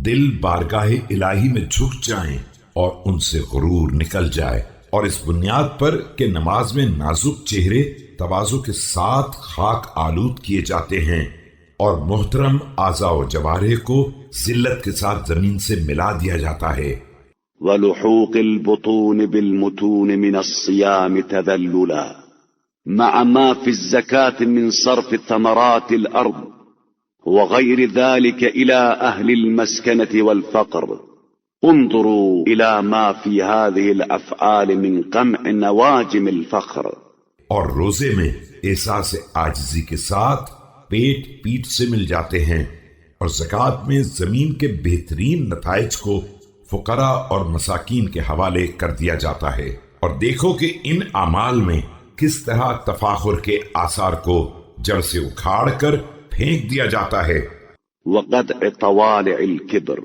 دل بارگاہ الہی میں جھک جائیں اور ان سے غرور نکل جائے، اور اس بنیاد پر کہ نماز میں نازک چہرے تواضع کے ساتھ خاک آلود کیے جاتے ہیں اور محترم اعضاء و جوارح کو ذلت کے ساتھ زمین سے ملا دیا جاتا ہے۔ ولحوق البطون بالمتون من الصيام تذللا مع ما في الزكاة من صرف ثمرات الأرض وغير ذلك إلى أهل المسكنة والفقر، انظروا إلى ما في هذه الأفعال من قمع نواجم الفخر۔ اور روزے میں احساس عاجزی کے ساتھ پیٹ پیٹ سے مل جاتے ہیں، اور زکوٰۃ میں زمین کے بہترین نتائج کو فقراء اور مساکین کے حوالے کر دیا جاتا ہے، اور دیکھو کہ ان اعمال میں کس طرح تفاخر کے آثار کو جڑ سے اکھاڑ کر پھینک دیا جاتا ہے۔ وقطع طوالع الكبر،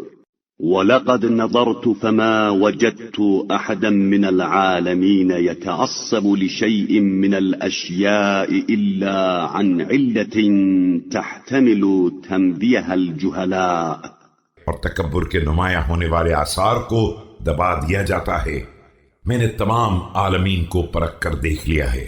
ولقد نظرت فما وجدت أحدا من العالمين يتعصب لشيء من الأشياء إلا عن علة تحتمل تنبيه الجهلاء۔ اور تکبر کے نمایاں ہونے والے آثار کو دبا دیا جاتا ہے۔ میں نے تمام عالمین کو پرکھ کر دیکھ لیا ہے،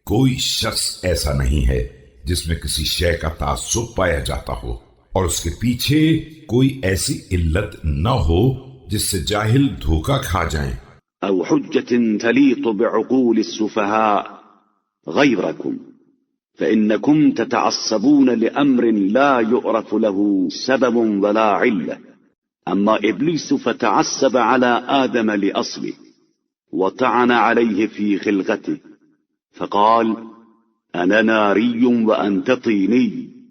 کوئی شخص ایسا نہیں ہے جس میں کسی شے کا تعصب پایا جاتا ہو اور اس کے پیچھے کوئی ایسی علت نہ ہو جس سے جاہل دھوکہ کھا جائیں۔ او حجة تليق بعقول السفهاء غيركم فإنكم تتعصبون لأمر لا يعرف له سبب ولا علة، أما إبليس فتعصب على آدم لأصله وطعن عليه في خلقته فقال أنا ناري وأنت طيني،